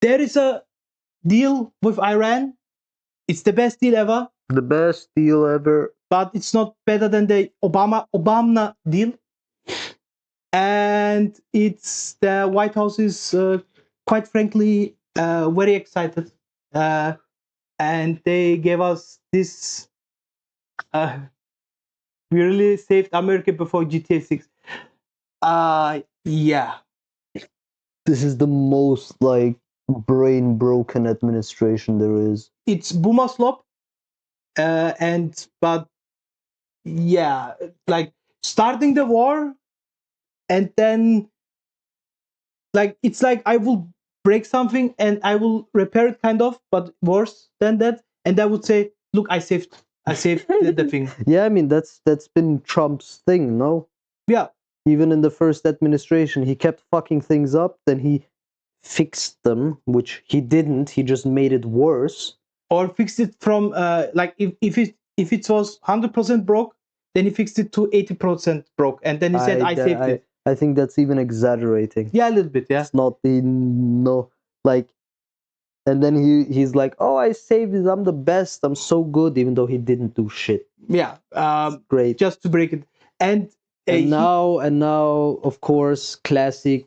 there is a deal with Iran. It's the best deal ever. The best deal ever. But it's not better than the Obama deal. And it's the White House is quite frankly very excited. And they gave us this. We really saved America before GTA 6. Yeah. This is the most like brain broken administration there is. It's boomer slop. But yeah, like starting the war and then like it's like I will break something and I will repair it kind of, but worse than that. And I would say, look, I saved the thing. Yeah, I mean that's been Trump's thing, no? Yeah. Even in the first administration, he kept fucking things up, then he fixed them, which he didn't. He just made it worse. Or fixed it from like if it was 100% broke, then he fixed it to 80% broke, and then he said, "I saved it." I think that's even exaggerating. Yeah, a little bit. Yeah, it's not like, and then he's like, "Oh, I saved it. I'm the best. I'm so good," even though he didn't do shit. Yeah, great. Just to break it, and now, of course, classic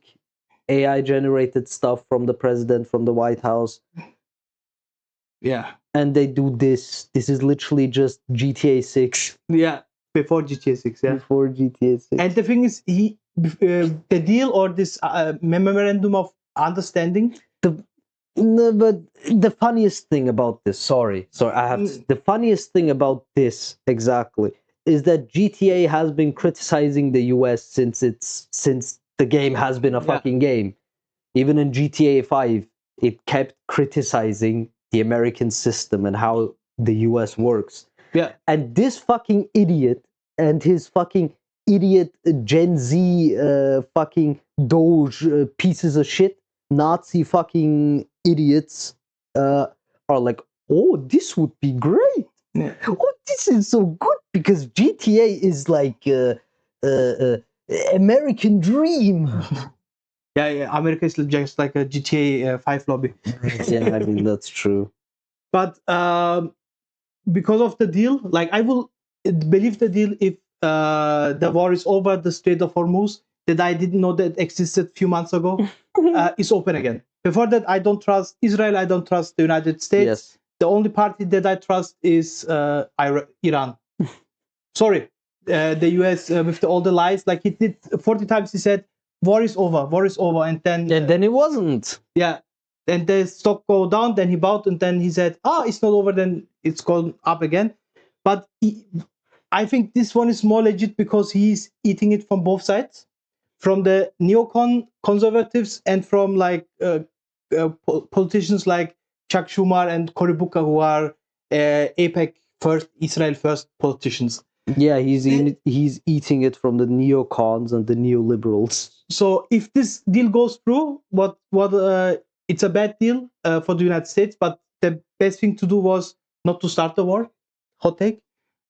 AI generated stuff from the president, from the White House. Yeah. And they do this. This is literally just GTA 6. Yeah, before GTA 6. Yeah. Before GTA 6. And the thing is, the deal or this memorandum of understanding. No, but the funniest thing about this, sorry, I have the funniest thing about this exactly is that GTA has been criticizing the US since the game has been a fucking game. Even in GTA 5, it kept criticizing the American system and how the US works. Yeah. And this fucking idiot and his fucking idiot Gen Z fucking Doge pieces of shit, Nazi fucking idiots are like, oh, this would be great. Yeah. Oh, this is so good because GTA is like American dream. Yeah, America is just like a GTA 5 lobby. Yeah, I mean, that's true. But because of the deal, like I will believe the deal if the war is over, the Strait of Hormuz, that I didn't know that existed a few months ago, is open again. Before that, I don't trust Israel, I don't trust the United States. Yes. The only party that I trust is Iran. Sorry, the US with all the lies, like he did 40 times, he said, war is over, and then it wasn't. Yeah. And the stock go down, then he bought, and then he said, it's not over, then it's gone up again. But I think this one is more legit because he's eating it from both sides, from the neocon conservatives and from like politicians like Chuck Schumer and Cory Booker, who are APEC first, Israel first politicians. Yeah, he's eating it from the neocons and the neoliberals. So if this deal goes through, it's a bad deal for the United States, but the best thing to do was not to start the war. Hot take.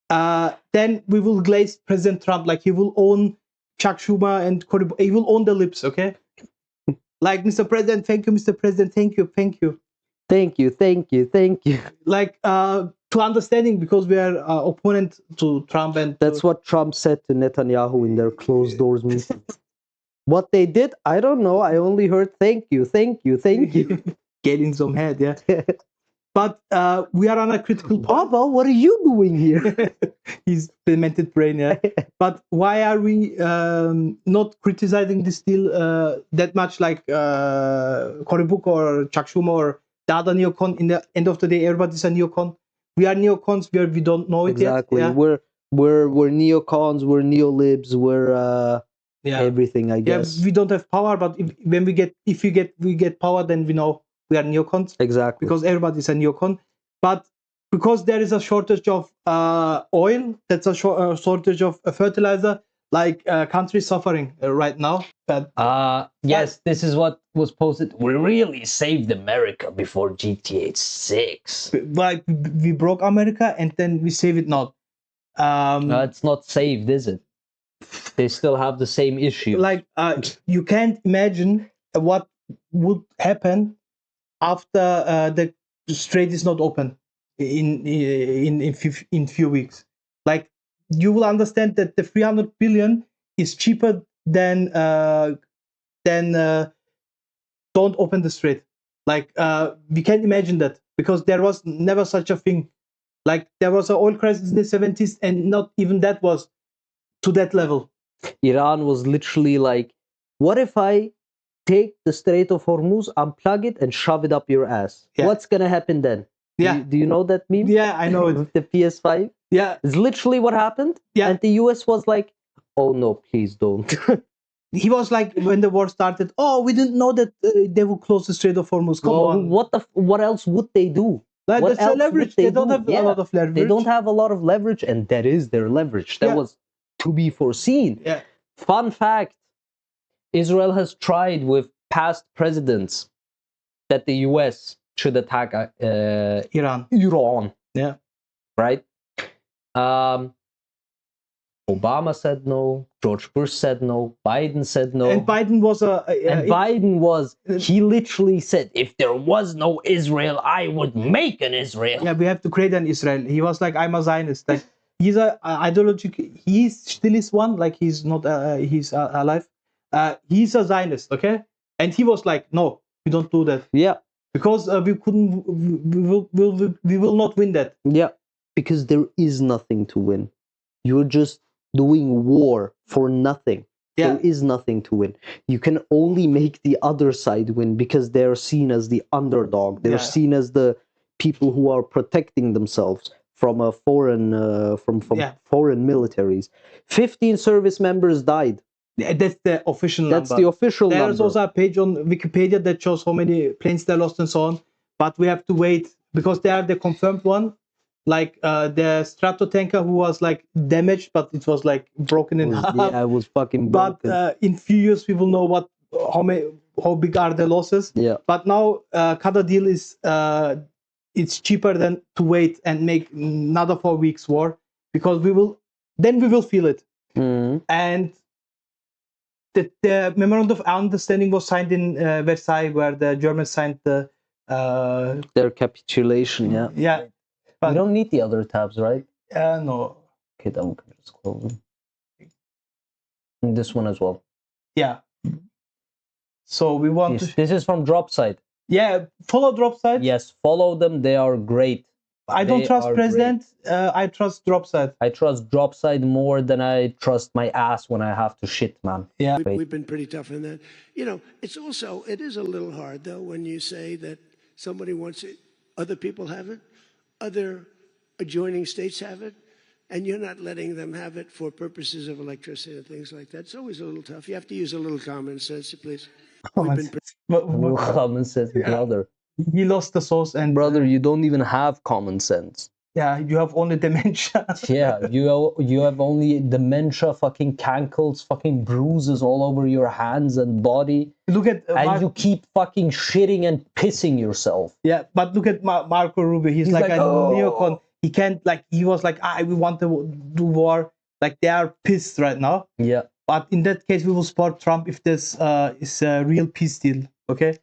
Then we will glaze President Trump, like he will own Chuck Schumer and Cory. He will own the lips, okay? Like, Mr. President, thank you, Mr. President, thank you. Thank you. Like to understanding, because we are opponent to Trump, and that's what Trump said to Netanyahu in their closed doors meeting. What they did, I don't know. I only heard thank you. Getting some head, yeah. But we are on a critical point. Baba, what are you doing here? He's demented brain, yeah. But why are we not criticizing this deal that much, like Cory Booker or Chuck Schumer or the other neocon? In the end of the day, everybody's a neocon. We are neocons where we don't know it yet. Exactly. We're neocons, we're neolibs, we're everything, I guess. Yeah, we don't have power, but if we get power, then we know we are neocons. Exactly. Because everybody's a neocon. But because there is a shortage of oil, that's a shortage of fertilizer, like countries suffering right now. Yes, this is what was posted. We really saved America before GTA 6. Like we broke America and then we save it not. No, it's not saved, is it? They still have the same issue. Like you can't imagine what would happen after the strait is not open in few weeks. Like, you will understand that the 300 billion is cheaper than don't open the strait. Like, we can't imagine that, because there was never such a thing. Like, there was an oil crisis in the 70s, and not even that was to that level. Iran was literally like, what if I take the Strait of Hormuz, unplug it, and shove it up your ass? Yeah. What's gonna happen then? Yeah. Do you know that meme? Yeah, I know it. With the PS5? Yeah, It's literally what happened. Yeah. And the US was like, oh no, please don't. he was like, when the war started, oh, we didn't know that they would close the Strait of Hormuz. Come Well, on. what else would they do? Like, what that's the else would leverage. They don't do? have a lot of leverage. They don't have a lot of leverage, and that is their leverage. That Yeah. was to be foreseen. Yeah. Fun fact, Israel has tried with past presidents that the US should attack Iran. Iran. Yeah. Right? Obama said no. George Bush said no. Biden said no. And Biden was he literally said, if there was no Israel, I would make an Israel. yeah, we have to create an Israel. He was like, I'm a Zionist. Like, he's a ideological. He still is one. Like, he's not. He's alive. He's a Zionist. Okay, and he was like, no, we don't do that. Yeah. Because we couldn't. We will not win that. Yeah. Because there is nothing to win. You're just doing war for nothing. Yeah. There is nothing to win. You can only make the other side win because they're seen as the underdog. They're seen as the people who are protecting themselves from a foreign foreign militaries. 15 service members died. That's the official That's number. the official number. There's also a page on Wikipedia that shows how many planes they lost and so on. But we have to wait, because they are the confirmed one. Like, the Strato tanker, who was like damaged, but it was like broken in half. Yeah, it was fucking broken. But in few years we will know how big are the losses. Yeah. But now Qatar deal is it's cheaper than to wait and make another 4 weeks war, because we will feel it. Mhm. And the memorandum of understanding was signed in Versailles, where the Germans signed the Their capitulation. Yeah. yeah. We But don't need the other tabs, right? no. Okay, then we can just close them. And this one as well. Yeah. So we want to. This is from Dropsite. Yeah, follow Dropsite. Yes, follow them. They are great. I don't They trust are President. I trust Dropsite. I trust Dropsite more than I trust my ass when I have to shit, man. Yeah. We've been pretty tough in that. You know, it is a little hard, though, when you say that somebody wants it, other people have it, other adjoining states have it, and you're not letting them have it for purposes of electricity and things like that. It's always a little tough. You have to use a little common sense, please. We've been Common sense, brother. He lost the source, and Brother, you don't even have common sense. yeah, you have only dementia. Yeah, you have only dementia, fucking cankles, fucking bruises all over your hands and body, Look at and you keep fucking shitting and pissing yourself. yeah, but look at Marco Rubio. He's like a neocon. He can't, like, he was like, we want to do war. Like, they are pissed right now. Yeah. But in that case, we will support Trump if this is a real peace deal. Okay.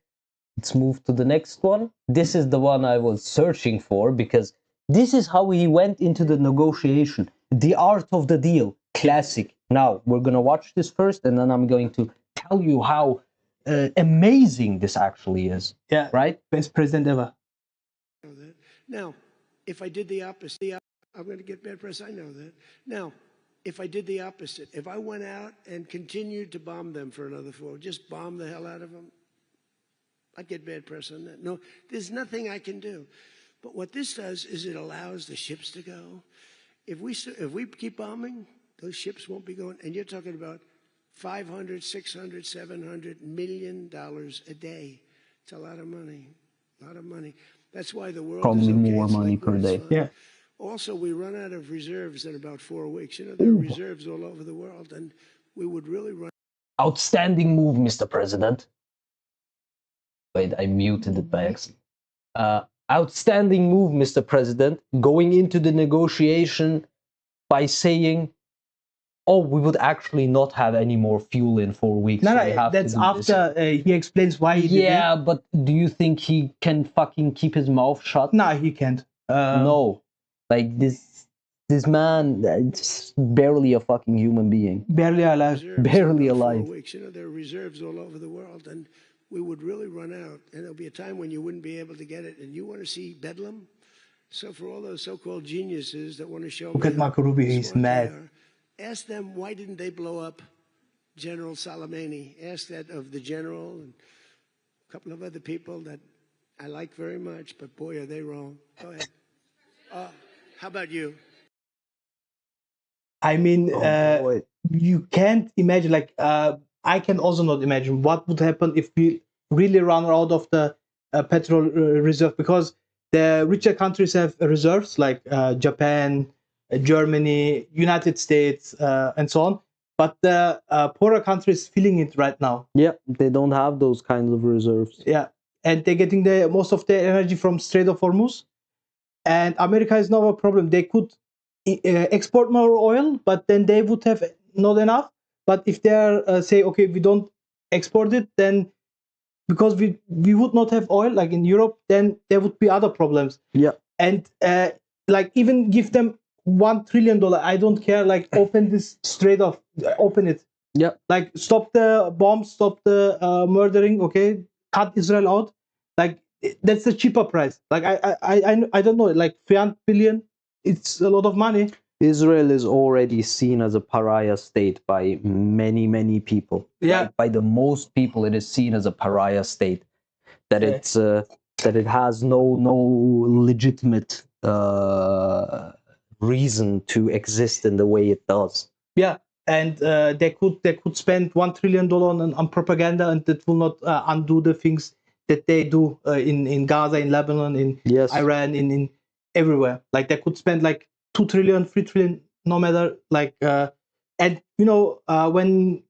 Let's move to the next one. This is the one I was searching for, because this is how he went into the negotiation. The art of the deal. Classic. Now, we're going to watch this first, and then I'm going to tell you how amazing this actually is. Yeah. Right? Best president ever. know that. Now, if I did the opposite, I'm going to get bad press. I know that. Now, if I did the opposite, if I went out and continued to bomb them for another 4, just bomb the hell out of them, I'd get bad press on that. No, there's nothing I can do. But what this does is it allows the ships to go. If we keep bombing, those ships won't be going. And you're talking about $500, $600, $700 million a day. It's a lot of money. A lot of money. That's why the world Probably is okay. more It's money like per when it's day. fine. Yeah. Also, we run out of reserves in about 4 weeks. You know, there are reserves all over the world, and we would really run. Outstanding move, Mr. President. Wait, I muted it by accident. Outstanding move, Mr. President, going into the negotiation by saying oh, we would actually not have any more fuel in 4 weeks. No, so we no, have that's to do this. after he explains why he did it. Yeah, but do you think he can fucking keep his mouth shut? No, he can't. No. Like this man, it's barely a fucking human being. Barely alive. reserves Barely in about alive. 4 weeks. You know, there are reserves all over the world, and we would really run out. And there'll be a time when you wouldn't be able to get it. And you want to see Bedlam? So for all those so-called geniuses that want to show Look me at how Marco Rubio, he's smart they mad. are, ask them why didn't they blow up General Soleimani? Ask that of the general and a couple of other people that I like very much, but boy, are they wrong. Go ahead. How about you? I mean, boy. you can't imagine, like, I can also not imagine what would happen if we really run out of the petrol reserve, because the richer countries have reserves, like Japan, Germany, United States, and so on. But the poorer countries feeling it right now. Yeah, they don't have those kinds of reserves. Yeah, and they're getting most of their energy from Strait of Hormuz. And America is not a problem. They could export more oil, but then they would have not enough. But if they are say, okay, we don't export it, then because we would not have oil like in Europe, then there would be other problems. Yeah. And like even give them $1 trillion, I don't care. Like open this straight off, open it. Yeah. Like stop the bombs, stop the murdering. Okay, cut Israel out. Like that's the cheaper price. Like I don't know. Like 300 billion, it's a lot of money. Israel is already seen as a pariah state by many people. Yeah. Like, by the most people, it is seen as a pariah state. That it's that it has no legitimate reason to exist in the way it does. Yeah, and they could spend $1 trillion on propaganda, and that will not undo the things that they do in Gaza, in Lebanon, in Yes. Iran, in everywhere. Like they could spend like 2 trillion, 3 trillion, no matter. Like and you know when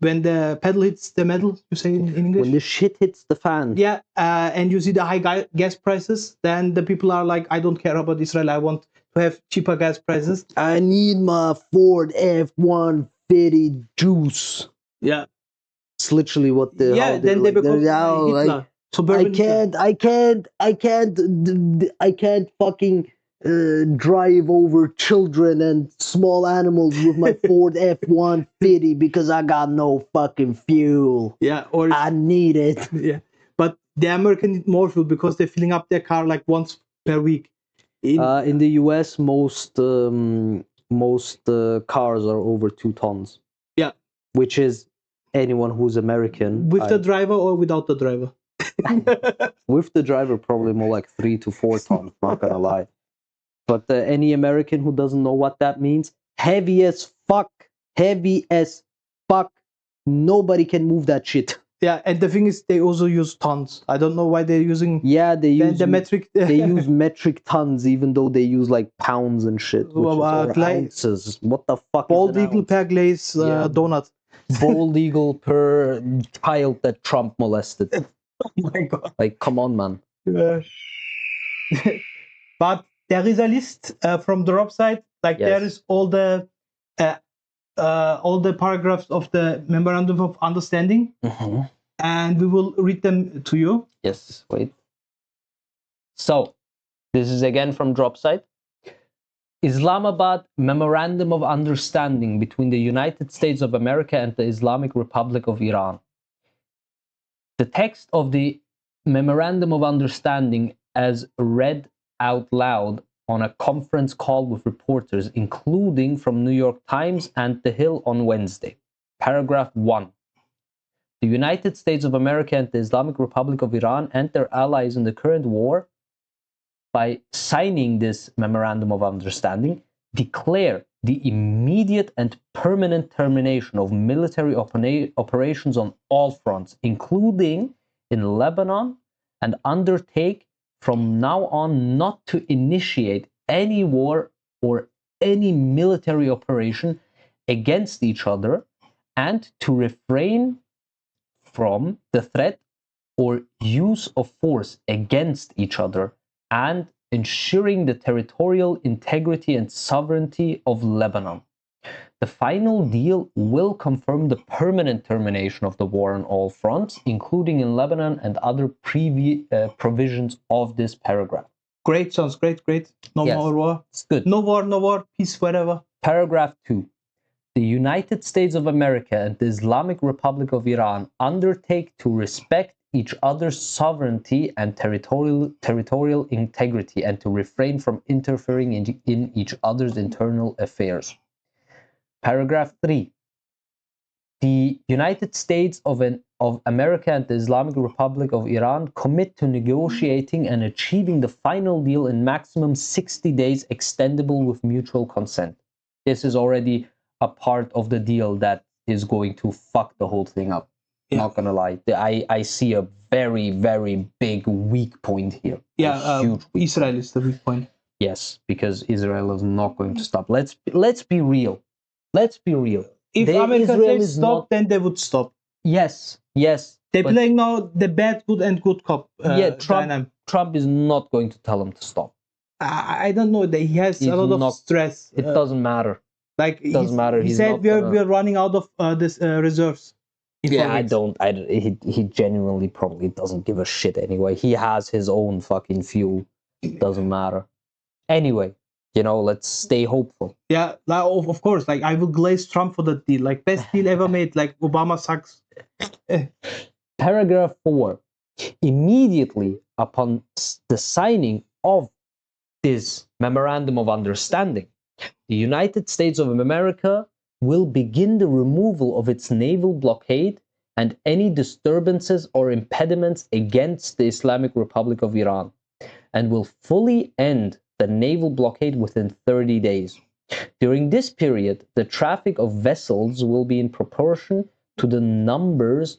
the pedal hits the metal, you say in English. When the shit hits the fan. Yeah, and you see the high gas prices, then the people are like, I don't care about Israel. I want to have cheaper gas prices. I need my Ford F-150 juice. Yeah. It's literally what the Yeah, then they become Hitler. I can't fucking drive over children and small animals with my Ford F-150 because I got no fucking fuel. Yeah, or I need it. yeah, but the American need more fuel because they're filling up their car like once per week. In the US, most cars are over 2 tons. Yeah, which is anyone who's American. With the driver or without the driver? With the driver, probably more like 3 to 4 tons. Not gonna lie. But any American who doesn't know what that means, heavy as fuck. Nobody can move that shit. Yeah, and the thing is, they also use tons. I don't know why they're using. Yeah, they use the metric. They use metric tons, even though they use like pounds and shit, which is or ounces. What the fuck? Bald eagle per glaze donut. Bald eagle per child that Trump molested. Oh my god! Like, come on, man. But there is a list from the website. Like Yes. there is all the paragraphs of the Memorandum of Understanding, and we will read them to you. Yes, wait. So, this is again from Dropsite. Islamabad Memorandum of Understanding between the United States of America and the Islamic Republic of Iran. The text of the Memorandum of Understanding, as read out loud on a conference call with reporters, including from New York Times and The Hill on Wednesday. Paragraph 1. The United States of America and the Islamic Republic of Iran and their allies in the current war, by signing this Memorandum of Understanding, declare the immediate and permanent termination of military operations on all fronts, including in Lebanon, and undertake from now on not to initiate any war or any military operation against each other, and to refrain from the threat or use of force against each other, and ensuring the territorial integrity and sovereignty of Lebanon. The final deal will confirm the permanent termination of the war on all fronts, including in Lebanon, and other provisions of this paragraph. Great, sounds great, great. No Yes, more war. it's good. No war, peace, whatever. Paragraph 2. The United States of America and the Islamic Republic of Iran undertake to respect each other's sovereignty and territorial integrity, and to refrain from interfering in each other's internal affairs. Paragraph 3. The United States of America and the Islamic Republic of Iran commit to negotiating and achieving the final deal in maximum 60 days, extendable with mutual consent. This is already a part of the deal that is going to fuck the whole thing up. Yeah. Not gonna lie. I see a very, very big weak point here. Yeah, Huge weak Israel is the weak point. Yes, because Israel is not going to stop. Let's be real. Let's be real. If America says stop, then they would stop. Yes. They're playing now the bad, good, and good cop. Trump is not going to tell them to stop. I don't know. That he has a lot of stress. It doesn't matter. Like it doesn't matter. He said we're running out of this reserves. Yeah, he genuinely probably doesn't give a shit anyway. He has his own fucking fuel. It doesn't matter. Anyway, let's stay hopeful. Yeah, of course. Like, I will glaze Trump for that deal. Like, best deal ever made. Like, Obama sucks. Paragraph 4. Immediately upon the signing of this Memorandum of Understanding, the United States of America will begin the removal of its naval blockade and any disturbances or impediments against the Islamic Republic of Iran, and will fully end the naval blockade within 30 days. During this period, the traffic of vessels will be in proportion to the numbers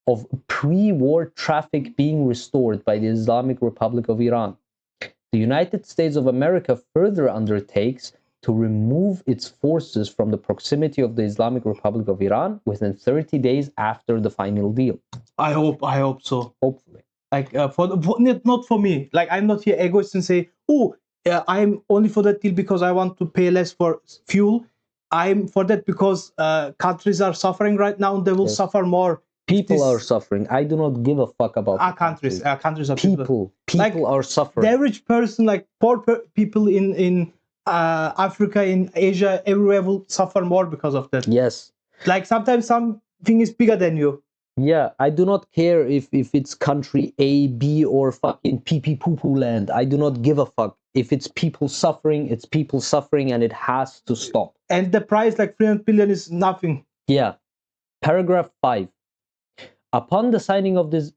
of pre-war traffic being restored by the Islamic Republic of Iran. The United States of America further undertakes to remove its forces from the proximity of the Islamic Republic of Iran within 30 days after the final deal. I hope so. Hopefully. Like, not for me. Like, I'm not here egoist and say, I'm only for that deal because I want to pay less for fuel. I'm for that because countries are suffering right now, and they will suffer more. People are suffering. I do not give a fuck about countries. Countries are people are suffering. The average person, like poor people in Africa, in Asia, everywhere will suffer more because of that. Yes. Like, sometimes something is bigger than you. Yeah, I do not care if it's country A, B, or fucking pee poo poo land. I do not give a fuck. If it's people suffering, it's people suffering, and it has to stop. And the price, like 300 billion, is nothing. Yeah. Paragraph 5. Upon the signing of this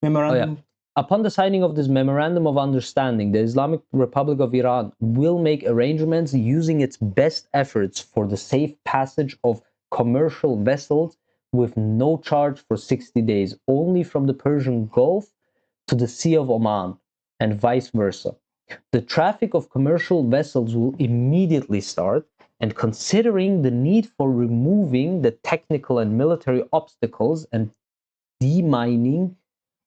memorandum. Upon the signing of this Memorandum of Understanding, the Islamic Republic of Iran will make arrangements using its best efforts for the safe passage of commercial vessels with no charge for 60 days, only from the Persian Gulf to the Sea of Oman, and vice versa. The traffic of commercial vessels will immediately start, and considering the need for removing the technical and military obstacles and demining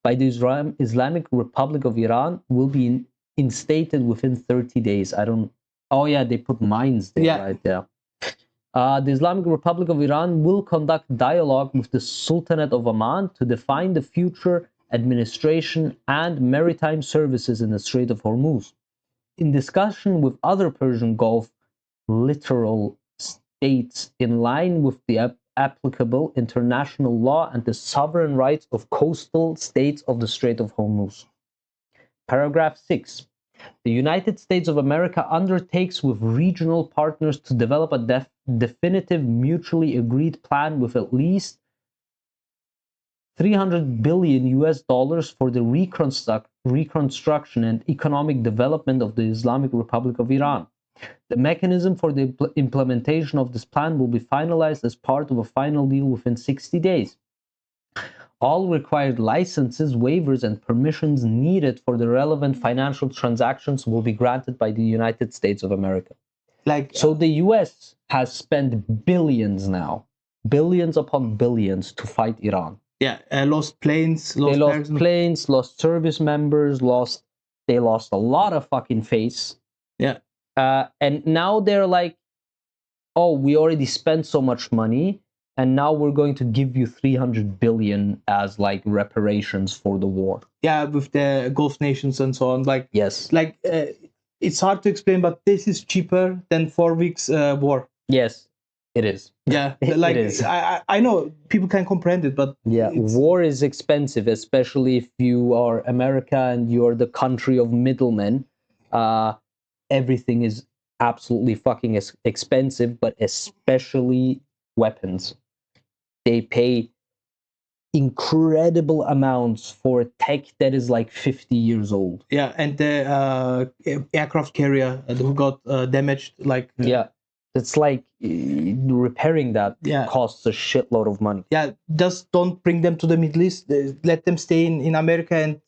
by the Islamic Republic of Iran will be instated within 30 days. They put mines there, right there. The Islamic Republic of Iran will conduct dialogue with the Sultanate of Oman to define the future administration and maritime services in the Strait of Hormuz. In discussion with other Persian Gulf littoral states in line with the applicable international law and the sovereign rights of coastal states of the Strait of Hormuz. Paragraph 6. The United States of America undertakes with regional partners to develop a definitive mutually agreed plan with at least $300 billion for the reconstruction and economic development of the Islamic Republic of Iran. The mechanism for the implementation of this plan will be finalized as part of a final deal within 60 days. All required licenses, waivers, and permissions needed for the relevant financial transactions will be granted by the United States of America. So the US has spent billions now, billions upon billions, to fight Iran. Yeah, lost planes, lost service members, they lost a lot of fucking face. Yeah. And now they're like, oh, we already spent so much money, and now we're going to give you 300 billion as like reparations for the war. Yeah, with the Gulf nations and so on. Like, Yes. It's hard to explain, but this is cheaper than 4 weeks war. Yes, it is. Yeah, It is. I know people can comprehend it, but Yeah, war is expensive, especially if you are America and you're the country of middlemen. Everything is absolutely fucking expensive, but especially weapons. They pay incredible amounts for tech that is like 50 years old. yeah, and the aircraft carrier who got damaged, like Yeah, it's like repairing that Yeah. costs a shitload of money. yeah, just don't bring them to the Middle East. Let them stay in America and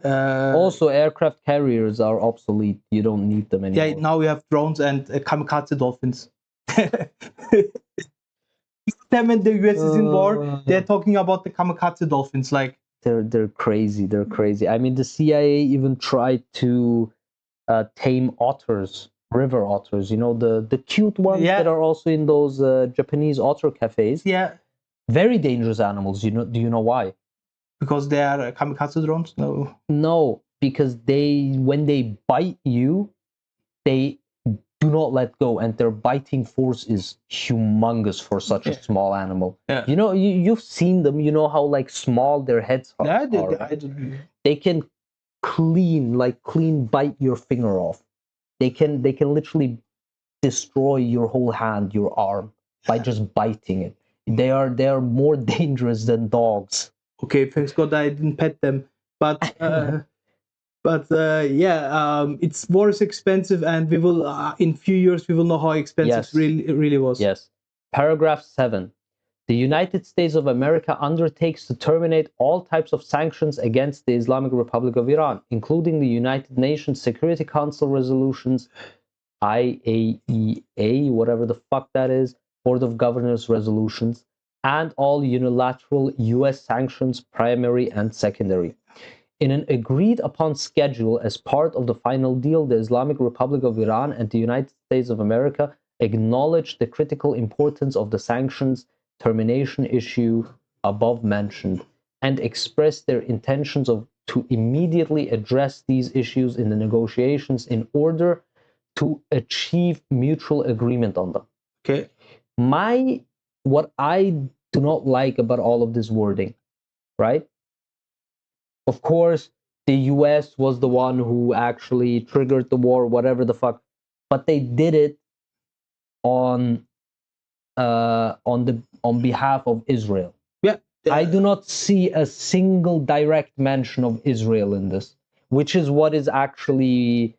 Also, aircraft carriers are obsolete. You don't need them anymore. yeah, now we have drones and kamikaze dolphins. Them and the US is in war. They're talking about the kamikaze dolphins. Like, They're crazy. They're crazy. I mean, the CIA even tried to tame otters, river otters. You know, the cute ones Yeah. that are also in those Japanese otter cafes. yeah, Very dangerous animals. You know? Do you know why? because they are kamikaze drones. No, No, because when they bite you, they do not let go, and their biting force is humongous for such a small animal. Yeah. You know, you've seen them. You know how like small their heads are. yeah, They can clean bite your finger off. They can literally destroy your whole hand, your arm, by just biting it. They are more dangerous than dogs. okay, thanks God I didn't pet them, but it's war is expensive, and we will in few years we will know how expensive Yes. it really was. Yes. Paragraph 7. The United States of America undertakes to terminate all types of sanctions against the Islamic Republic of Iran, including the United Nations Security Council resolutions, IAEA, whatever the fuck that is, Board of Governors resolutions, and all unilateral US sanctions, primary and secondary. In an agreed upon schedule as part of the final deal, the Islamic Republic of Iran and the United States of America acknowledged the critical importance of the sanctions termination issue above mentioned and expressed their intentions to immediately address these issues in the negotiations in order to achieve mutual agreement on them. Okay. What I do not like about all of this wording, right? Of course, the US was the one who actually triggered the war, whatever the fuck, but they did it on behalf of Israel. Yeah. I do not see a single direct mention of Israel in this, which is what is actually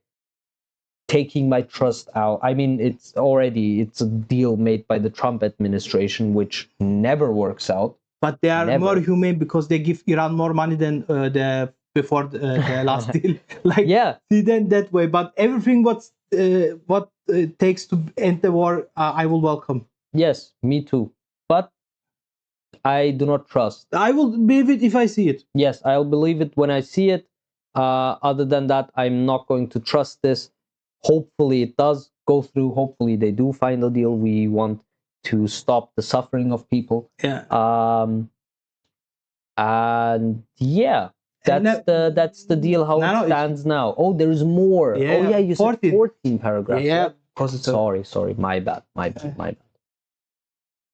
taking my trust out. I mean, it's a deal made by the Trump administration, which never works out. But they are Never. more humane because they give Iran more money than before the last deal. Like, Yeah. see them that way. But everything what it takes to end the war, I will welcome. Yes, me too. But I do not trust. I will believe it if I see it. Yes, I'll believe it when I see it. Other than that, I'm not going to trust this. Hopefully it does go through. Hopefully they do find a deal. We want to stop the suffering of people. Yeah. And yeah, that's the deal how it stands now. Oh, there's more. Yeah, oh yeah, you 14. said 14 paragraphs. Yeah. Right? Sorry, my bad.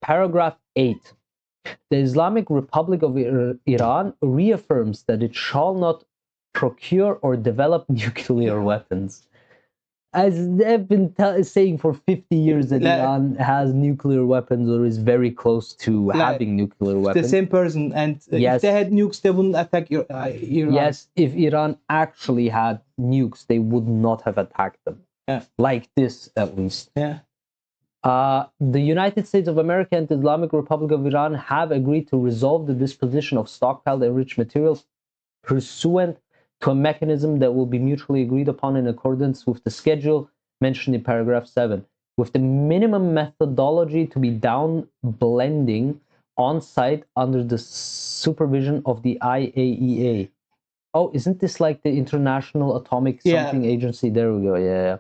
Paragraph 8. The Islamic Republic of Iran reaffirms that it shall not procure or develop nuclear weapons. As they've been saying for 50 years that Iran has nuclear weapons or is very close to having nuclear weapons. The same person, and if they had nukes, they wouldn't attack Iran. Yes, if Iran actually had nukes, they would not have attacked them. Yeah. Like this, at least. Yeah. The United States of America and the Islamic Republic of Iran have agreed to resolve the disposition of stockpiled enriched materials pursuant to a mechanism that will be mutually agreed upon in accordance with the schedule mentioned in paragraph 7, with the minimum methodology to be down blending on site under the supervision of the IAEA. Oh, isn't this like the International Atomic something agency? There we go. Yeah.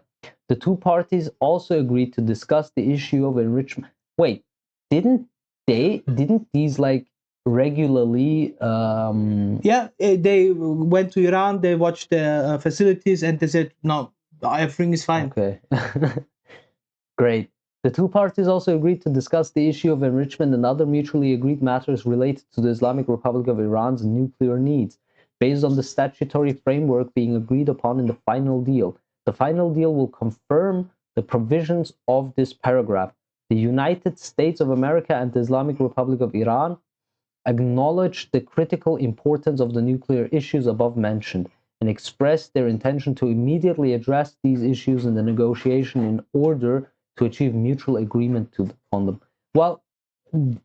The two parties also agreed to discuss the issue of enrichment. Wait, didn't these like regularly Yeah, they went to Iran, they watched the facilities, and they said, no, everything is fine. Okay. Great. The two parties also agreed to discuss the issue of enrichment and other mutually agreed matters related to the Islamic Republic of Iran's nuclear needs, based on the statutory framework being agreed upon in the final deal. The final deal will confirm the provisions of this paragraph. The United States of America and the Islamic Republic of Iran acknowledge the critical importance of the nuclear issues above mentioned and express their intention to immediately address these issues in the negotiation in order to achieve mutual agreement on them. Well,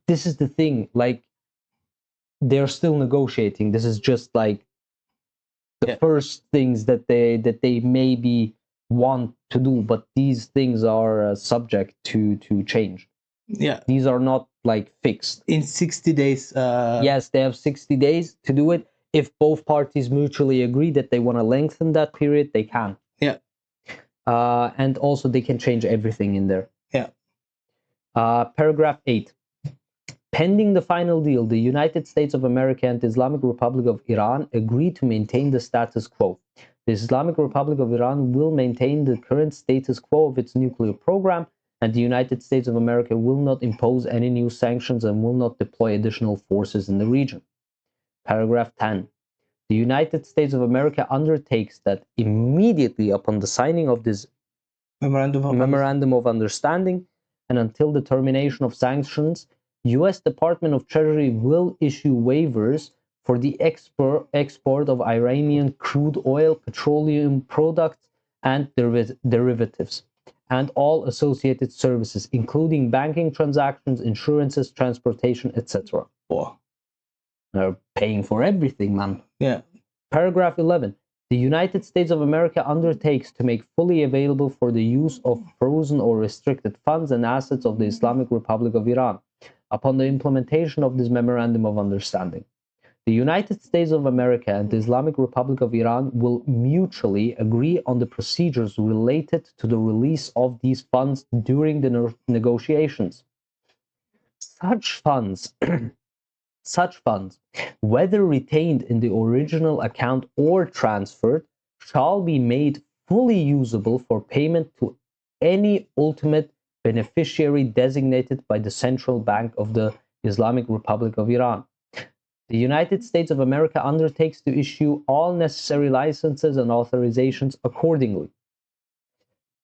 this is the thing, like, they're still negotiating. This is just like the first things that they maybe want to do, but these things are subject to change. Yeah, These are not like fixed. in 60 days. Yes, they have 60 days to do it. If both parties mutually agree that they want to lengthen that period, they can. Yeah. And also they can change everything in there. Yeah. Paragraph 8. Pending the final deal, the United States of America and the Islamic Republic of Iran agree to maintain the status quo. The Islamic Republic of Iran will maintain the current status quo of its nuclear program, and the United States of America will not impose any new sanctions and will not deploy additional forces in the region. Paragraph 10. The United States of America undertakes that immediately upon the signing of this Memorandum of Understanding and until the termination of sanctions, U.S. Department of Treasury will issue waivers for the export of Iranian crude oil, petroleum products, and derivatives, and all associated services, including banking transactions, insurances, transportation, etc. Oh. They're paying for everything, man. Yeah. Paragraph 11. The United States of America undertakes to make fully available for the use of frozen or restricted funds and assets of the Islamic Republic of Iran upon the implementation of this Memorandum of Understanding. The United States of America and the Islamic Republic of Iran will mutually agree on the procedures related to the release of these funds during the negotiations. Such funds, whether retained in the original account or transferred, shall be made fully usable for payment to any ultimate beneficiary designated by the Central Bank of the Islamic Republic of Iran. The United States of America undertakes to issue all necessary licenses and authorizations accordingly.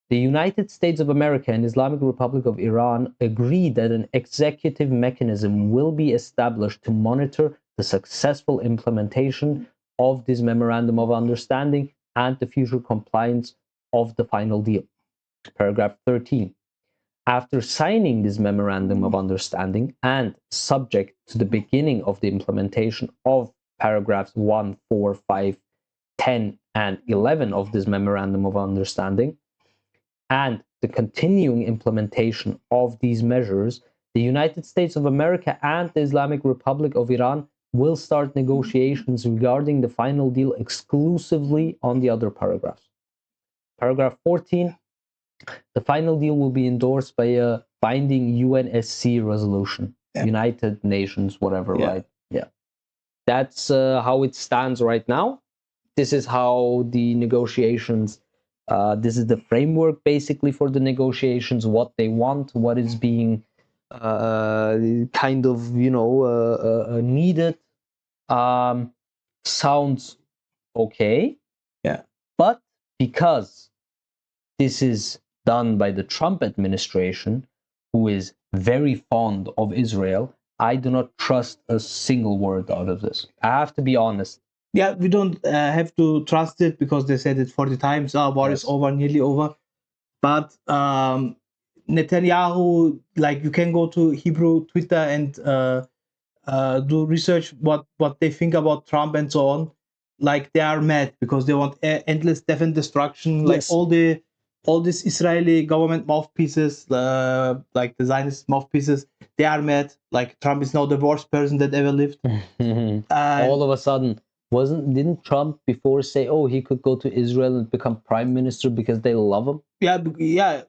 The United States of America and Islamic Republic of Iran agree that an executive mechanism will be established to monitor the successful implementation of this Memorandum of Understanding and the future compliance of the final deal. Paragraph 13. After signing this Memorandum of Understanding and subject to the beginning of the implementation of paragraphs 1, 4, 5, 10, and 11 of this Memorandum of Understanding, and the continuing implementation of these measures, the United States of America and the Islamic Republic of Iran will start negotiations regarding the final deal exclusively on the other paragraphs. Paragraph 14. The final deal will be endorsed by a binding UNSC resolution, United Nations, whatever, right? Yeah. That's how it stands right now. This is how the negotiations, this is the framework basically for the negotiations, what they want, what is being kind of, needed. Sounds okay. Yeah. But because this is done by the Trump administration, who is very fond of Israel, I do not trust a single word out of this. I have to be honest. Yeah, we don't have to trust it because they said it 40 times. War is over, nearly over. But Netanyahu, like, you can go to Hebrew Twitter and do research what they think about Trump and so on. Like, they are mad because they want endless death and destruction. Like, all these Israeli government mouthpieces, like the Zionist mouthpieces, they are mad. Like, Trump is now the worst person that ever lived. All of a sudden, didn't Trump before say, oh, he could go to Israel and become prime minister because they love him? Yeah,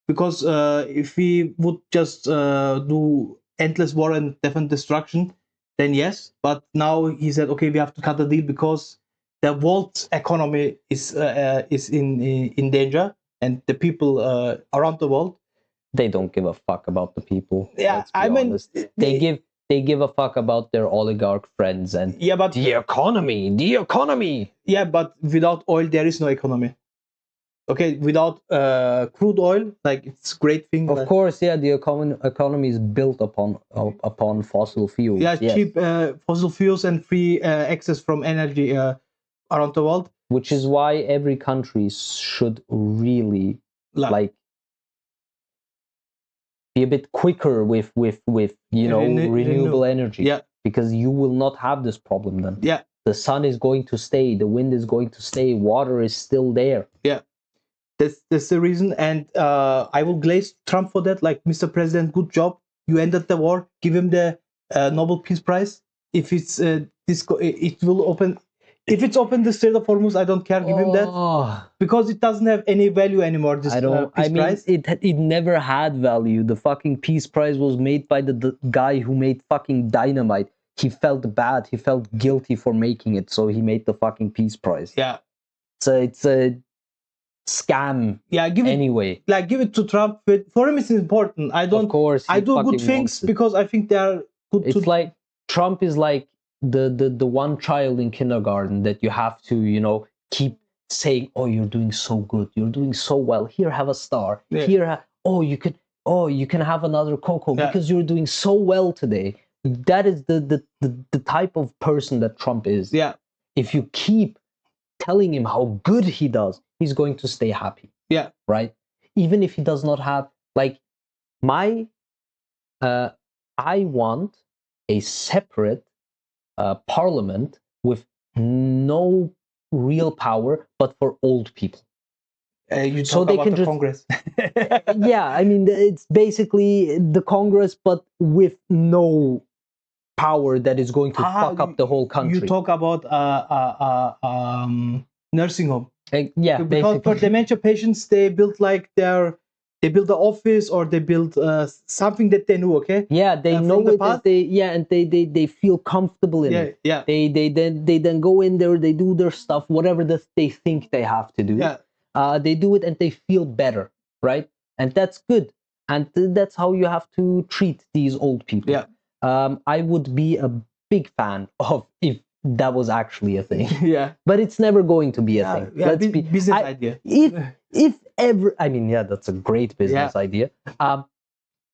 because if we would just do endless war and death and destruction, then yes. But now he said, okay, we have to cut the deal because the world economy is in danger, and the people around the world. They don't give a fuck about the people. Yeah, Let's be I mean, honest. They give a fuck about their oligarch friends and yeah, but the economy. yeah, but without oil there is no economy. Okay, without crude oil, like it's great thing. Of like, course, yeah, the economy is built upon fossil fuels. yeah, yes. cheap fossil fuels and free access from energy around the world. Which is why every country should really like be a bit quicker with renewable energy. Yeah, because you will not have this problem then. Yeah, the sun is going to stay, the wind is going to stay, water is still there. Yeah, that's the reason, and I will glaze Trump for that. Like, Mr. President, good job. You ended the war. Give him the Nobel Peace Prize. If it's it will open. If it's open the Strait of Hormuz, I don't care. Give him that because it doesn't have any value anymore. This Peace Prize. It never had value. The fucking Peace Prize was made by the guy who made fucking dynamite. He felt bad. He felt guilty for making it, so he made the fucking Peace Prize. Yeah. So it's a scam. Yeah, give it to Trump. For him, it's important. I don't. Of course, I do good things because I think they are good. It's like Trump is like the one child in kindergarten that you have to keep saying, oh, you're doing so good, you're doing so well. Here, have a star. Yeah. Here, you can have another cocoa because you're doing so well today. That is the type of person that Trump is. Yeah. If you keep telling him how good he does, he's going to stay happy. Yeah. Right? Even if he does not have I want a separate parliament with no real power, but for old people. You talk about the Congress. Yeah, I mean, it's basically the Congress, but with no power that is going to fuck up the whole country. You talk about nursing home. Yeah, because for dementia patients, they build they build the office or they build something that they know. Okay. Yeah, they know it. And they feel comfortable in it. Yeah. They then go in there. They do their stuff, whatever they think they have to do. Yeah. They do it and they feel better, right? And that's good. And that's how you have to treat these old people. Yeah. I would be a big fan of if that was actually a thing. Yeah. But it's never going to be a thing. Yeah, business idea. If ever, I mean, yeah, that's a great business idea.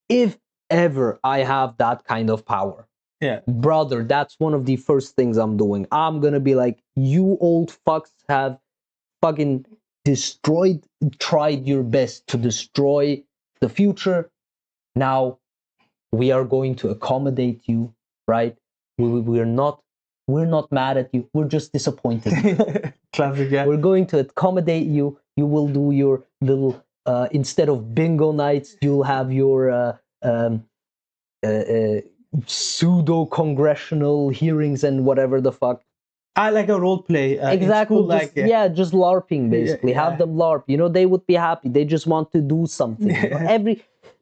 If ever I have that kind of power, brother, that's one of the first things I'm doing. I'm gonna be like, you old fucks have fucking tried your best to destroy the future. Now we are going to accommodate you, right? We're not mad at you. We're just disappointed. Classic, yeah. We're going to accommodate you. You will do your little instead of bingo nights, you'll have your pseudo congressional hearings and whatever the fuck. I like a role play. Exactly. School, just LARPing basically. Have them LARP. They would be happy. They just want to do something.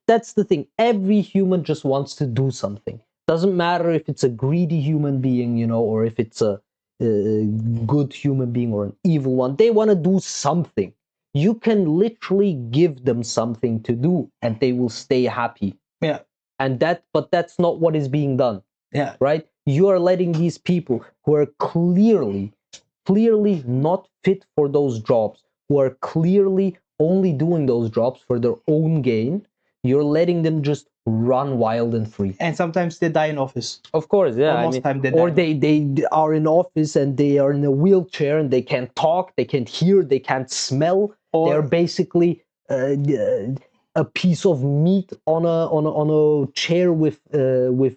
That's the thing. Every human just wants to do something. Doesn't matter if it's a greedy human being, or if it's a good human being or an evil one. They want to do something. You can literally give them something to do and they will stay happy. Yeah. But that's not what is being done. Yeah. Right? You are letting these people who are clearly not fit for those jobs, who are clearly only doing those jobs for their own gain, you're letting them just run wild and free. And sometimes they die in office. Of course, yeah. Most time they or die. they are in office and they are in a wheelchair and they can't talk, they can't hear, they can't smell. They're basically a piece of meat on a chair with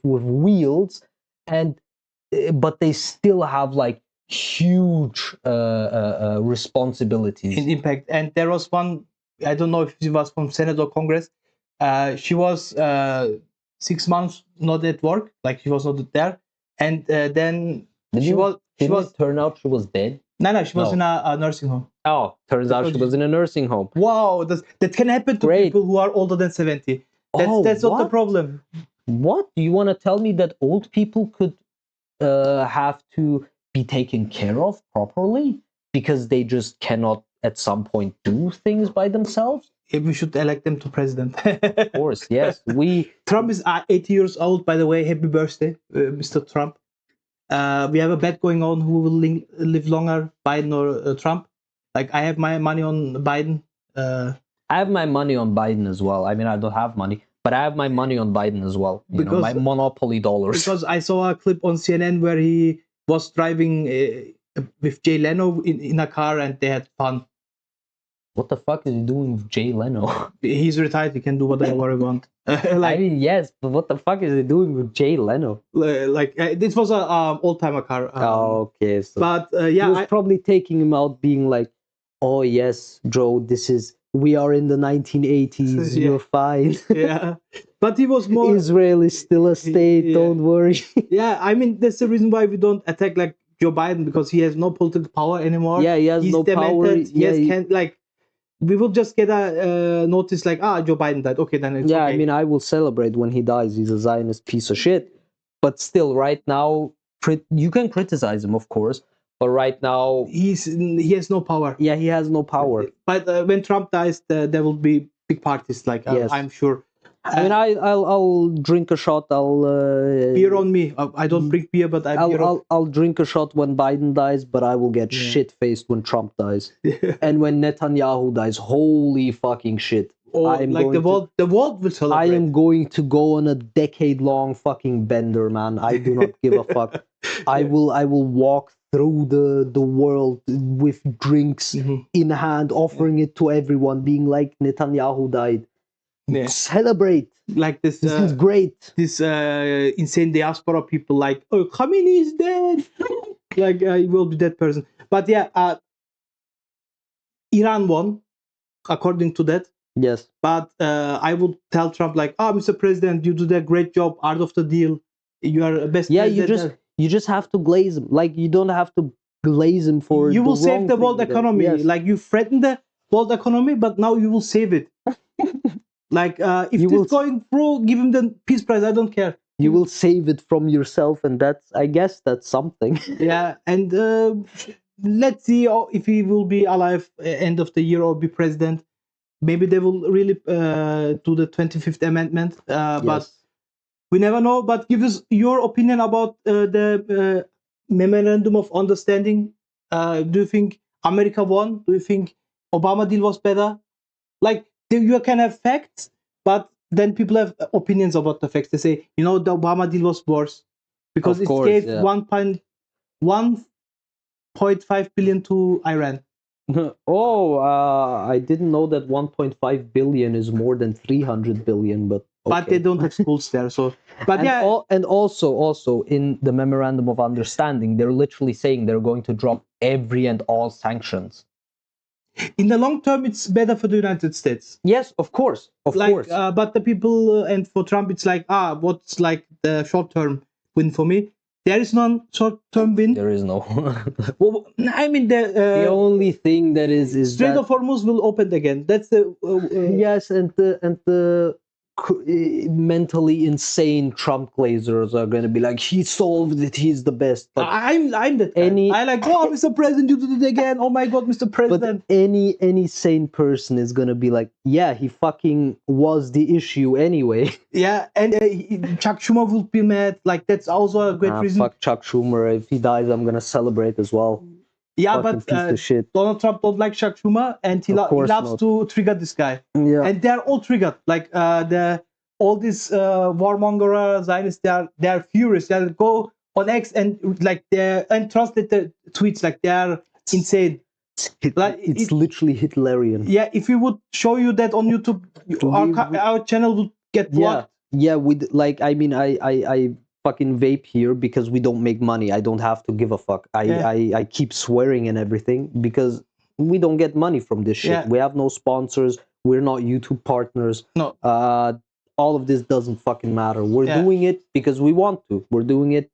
wheels, but they still have like huge responsibilities in impact. And there was one, I don't know if she was from Senate or Congress. She was 6 months not at work, like she was not there, and then Didn't it turn out she was dead? No, she was No. in a nursing home. Oh, turns out she was in a nursing home. Wow, that can happen to Great. people who are older than 70. That's not the What? problem. What? Do you want to tell me that old people could have to be taken care of properly because they just cannot at some point do things by themselves? If we should elect them to president. Of course, yes. Trump is 80 years old, by the way. Happy birthday, Mr. Trump. We have a bet going on who will live longer, Biden or Trump. Like, I have my money on Biden. I have my money on Biden as well. I mean, I don't have money, but I have my money on Biden as well. You know, my monopoly dollars. Because I saw a clip on CNN where he was driving with Jay Leno in a car and they had fun. What the fuck is he doing with Jay Leno? He's retired. He can do whatever he wants. I mean, yes, but what the fuck is he doing with Jay Leno? This was a old-timer car. Okay. So But he was probably taking him out being like, oh, yes, Joe, we are in the 1980s. Yeah. You're fine. Yeah. But he was more... Israel is still a state. Yeah. Don't worry. Yeah, I mean, that's the reason why we don't attack like Joe Biden, because he has no political power anymore. Yeah, he has He's no demented. power. We will just get a notice like, Joe Biden died. Okay, then it's yeah, okay. I mean, I will celebrate when he dies. He's a Zionist piece of shit. But still, right now, you can criticize him, of course. But right now, he has no power. Yeah, he has no power. But when Trump dies, there will be big parties. Like yes. I'm sure. I mean, I'll drink a shot. Beer on me. I don't drink beer, but I'll drink a shot when Biden dies, but I will get shit faced when Trump dies, and when Netanyahu dies. Holy fucking shit! The world will celebrate. I am going to go on a decade-long fucking bender, man. I do not give a fuck. I will walk through the world with drinks in hand, offering it to everyone, being like, Netanyahu died. Yeah. Celebrate like this. This is great. This insane diaspora people like, oh, Khamenei is dead. Like he will be that person. But yeah, Iran won, according to that. Yes. But I would tell Trump like, Mr. President, you did a great job out of the deal. You are best. Yeah, you just have to glaze him. Like you don't have to glaze him for. You will save the world economy. Yes. Like you threatened the world economy, but now you will save it. Like, if this going through, give him the Peace Prize. I don't care. You will save it from yourself, and I guess that's something. Yeah, and let's see if he will be alive end of the year or be president. Maybe they will really do the 25th Amendment. Yes. But we never know. But give us your opinion about the Memorandum of Understanding. Do you think America won? Do you think Obama deal was better? Like, you can have facts, but then people have opinions about the facts. They say, the Obama deal was worse because it gave 1.5 billion to Iran. Oh, I didn't know that 1.5 billion is more than 300 billion, but okay. But they don't have schools there, so. But and also in the Memorandum of Understanding, they're literally saying they're going to drop every and all sanctions. In the long term, it's better for the United States. Yes, of course, of course. But the people and for Trump, it's like, what's like the short-term win for me? There is no short-term win. There is no. Well, I mean, the only thing that is Strait of Hormuz will open again. That's the yes, and the mentally insane Trump glazers are going to be like, he solved it, he's the best. But I'm that guy. I like, Mr. President, you did it again. Oh my God, Mr. President. But any sane person is going to be like, yeah, he fucking was the issue anyway. Yeah, and Chuck Schumer will be mad. Like, that's also a great reason. Fuck Chuck Schumer. If he dies, I'm going to celebrate as well. Yeah, fucking but Donald Trump don't like Chuck Schumer, and he loves to trigger this guy. Yeah, and they're all triggered. Like all these warmonger Zionists, they are furious. They'll go on X and translate the tweets like they are insane. It's literally Hitlerian. Yeah, if we would show you that on YouTube, our channel would get blocked. Yeah, I fucking vape here because we don't make money. I don't have to give a fuck. I keep swearing and everything because we don't get money from this shit. Yeah. We have no sponsors. We're not YouTube partners. No. All of this doesn't fucking matter. We're doing it because we want to. We're doing it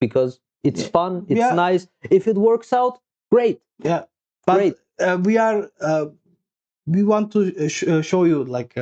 because It's fun. It's Yeah. nice. If it works out, great. Yeah, but Great. we want to show you like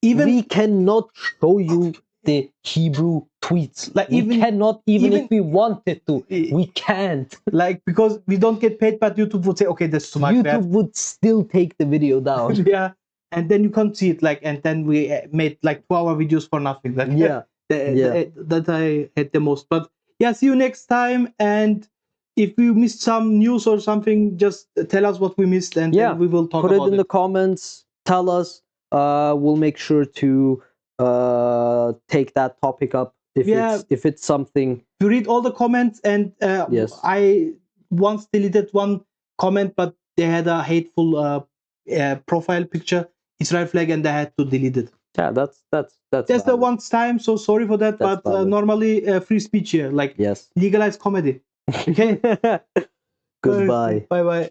even We cannot show you the Hebrew tweets. Like, we even- cannot, even even- if we wanted to, I- we can't. like because we don't get paid, but YouTube would say, okay, that's too much. YouTube would still take the video down. Yeah, and then you can't see it. Like, and then we made like 2-hour videos for nothing. Like, Yeah. that I hate the most. But yeah, see you next time. And if we missed some news or something, just tell us what we missed, and Yeah, then we will talk put it about in the comments. Tell us. We'll make sure to take that topic up if it's something. You read all the comments, and Yes. I once deleted one comment, but they had a hateful profile picture, Israel flag, and I had to delete it. Yeah, that's That's the valid. one time, so sorry for that. That's but valid. normally free speech here, like Yes. legalize comedy. Okay. Goodbye. Bye bye.